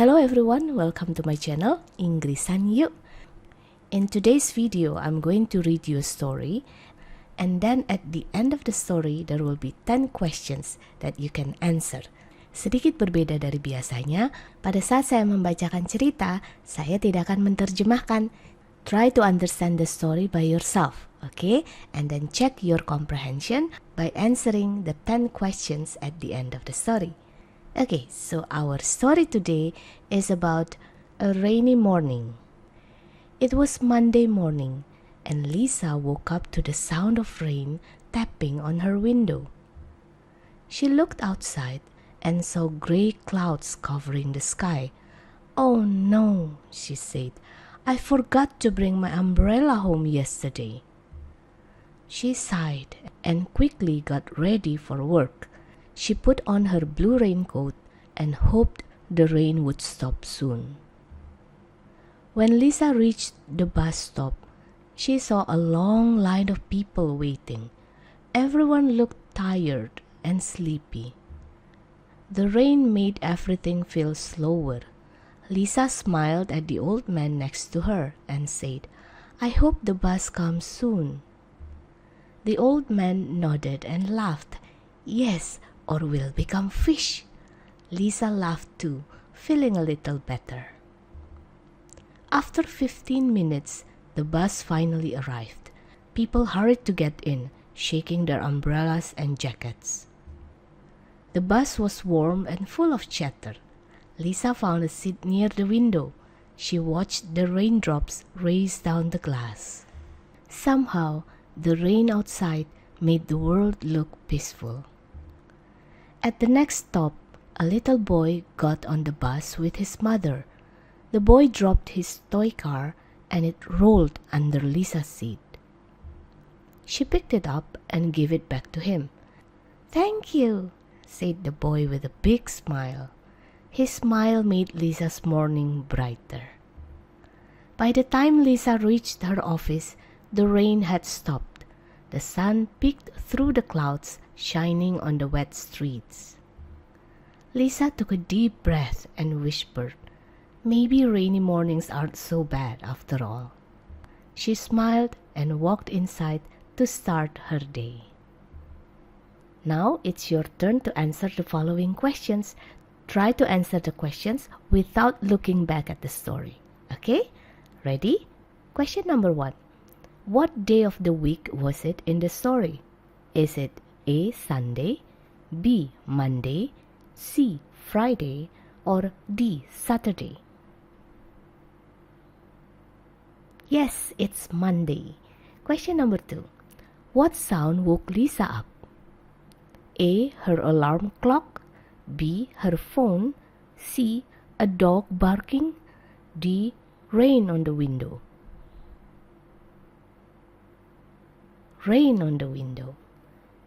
Hello everyone, welcome to my channel, Inggrisan Yuk. In today's video, I'm going to read you a story, and then at the end of the story, there will be 10 questions that you can answer. Sedikit berbeda dari biasanya, pada saat saya membacakan cerita, saya tidak akan menerjemahkan. Try to understand the story by yourself, okay? And then check your comprehension by answering the 10 questions at the end of the story. Okay, so our story today is about a rainy morning. It was Monday morning, and Lisa woke up to the sound of rain tapping on her window. She looked outside and saw gray clouds covering the sky. "Oh no," she said, "I forgot to bring my umbrella home yesterday." She sighed and quickly got ready for work. She put on her blue raincoat and hoped the rain would stop soon. When Lisa reached the bus stop, she saw a long line of people waiting. Everyone looked tired and sleepy. The rain made everything feel slower. Lisa smiled at the old man next to her and said, "I hope the bus comes soon." The old man nodded and laughed. "Yes, or we'll become fish." Lisa laughed too, feeling a little better. After 15 minutes, the bus finally arrived. People hurried to get in, shaking their umbrellas and jackets. The bus was warm and full of chatter. Lisa found a seat near the window. She watched the raindrops race down the glass. Somehow, the rain outside made the world look peaceful. At the next stop, a little boy got on the bus with his mother. The boy dropped his toy car and it rolled under Lisa's seat. She picked it up and gave it back to him. "Thank you," said the boy with a big smile. His smile made Lisa's morning brighter. By the time Lisa reached her office, the rain had stopped. The sun peeked through the clouds, shining on the wet streets. Lisa took a deep breath and whispered, "Maybe rainy mornings aren't so bad after all." She smiled and walked inside to start her day. Now it's your turn to answer the following questions. Try to answer the questions without looking back at the story. Okay? Ready? Question number 1. What day of the week was it in the story? Is it A. Sunday, B. Monday, C. Friday, or D. Saturday? Yes, it's Monday. Question number 2. What sound woke Lisa up? A. Her alarm clock, B. Her phone, C. A dog barking, D. Rain on the window. Rain on the window.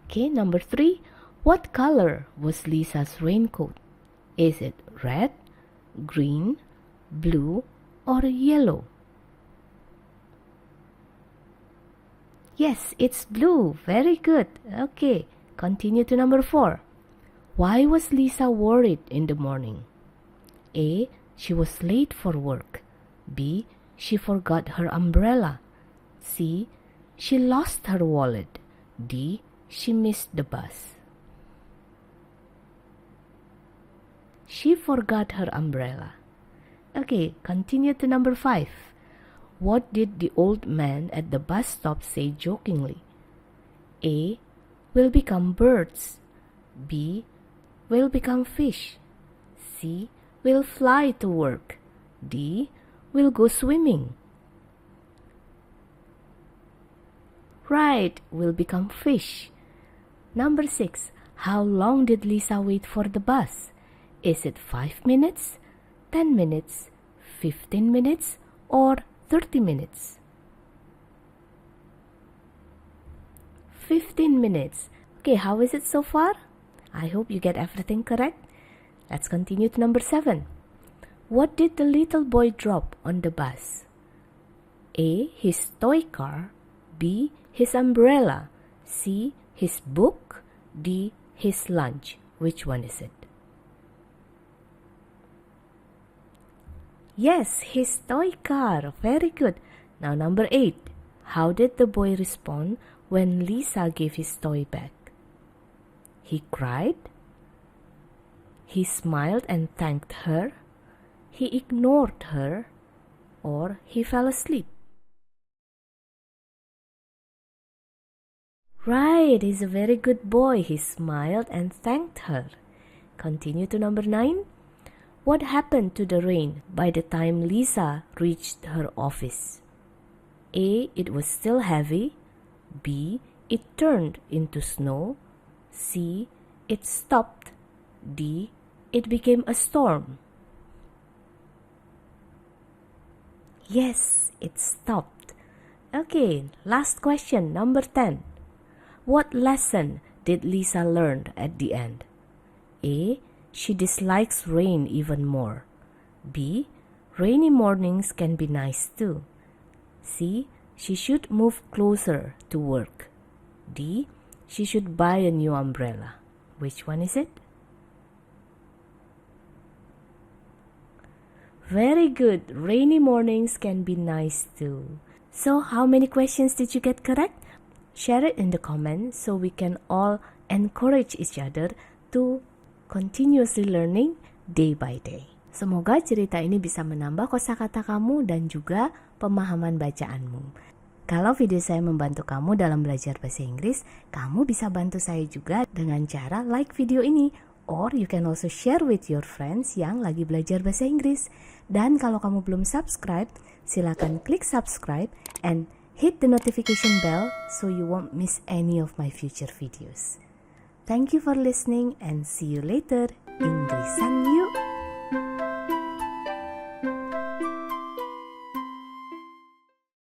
Okay, number 3. What color was Lisa's raincoat? Is it red, green, blue, or yellow? Yes, it's blue. Very good. Okay, continue to number 4. Why was Lisa worried in the morning? A. She was late for work. B. She forgot her umbrella. C. She lost her wallet. D. She missed the bus. She forgot her umbrella. Okay, continue to number 5. What did the old man at the bus stop say jokingly? A. We'll become birds. B. We'll become fish. C. We'll fly to work. D. We'll go swimming. Right, we'll become fish. Number 6. How long did Lisa wait for the bus? Is it 5 minutes, 10 minutes, 15 minutes, or 30 minutes? 15 minutes. Okay, how is it so far? I hope you get everything correct. Let's continue to number 7. What did the little boy drop on the bus? A. His toy car, B. His umbrella, C. His book, D. His lunch. Which one is it? Yes, his toy car. Very good. Now number 8. How did the boy respond when Lisa gave his toy back? He cried. He smiled and thanked her. He ignored her. Or he fell asleep. Right, he's a very good boy. He smiled and thanked her. Continue to number 9. What happened to the rain by the time Lisa reached her office? A. It was still heavy. B. It turned into snow. C. It stopped. D. It became a storm. Yes, it stopped. Okay, last question, number 10. What lesson did Lisa learn at the end? A. She dislikes rain even more. B. Rainy mornings can be nice too. C. She should move closer to work. D. She should buy a new umbrella. Which one is it? Very good. Rainy mornings can be nice too. So how many questions did you get correct? Share it in the comments so we can all encourage each other to continuously learning day by day. Semoga cerita ini bisa menambah kosakata kamu dan juga pemahaman bacaanmu. Kalau video saya membantu kamu dalam belajar bahasa Inggris, kamu bisa bantu saya juga dengan cara like video ini. Or you can also share with your friends yang lagi belajar bahasa Inggris. Dan kalau kamu belum subscribe, silakan klik subscribe and hit the notification bell so you won't miss any of my future videos. Thank you for listening and see you later. Inggrisan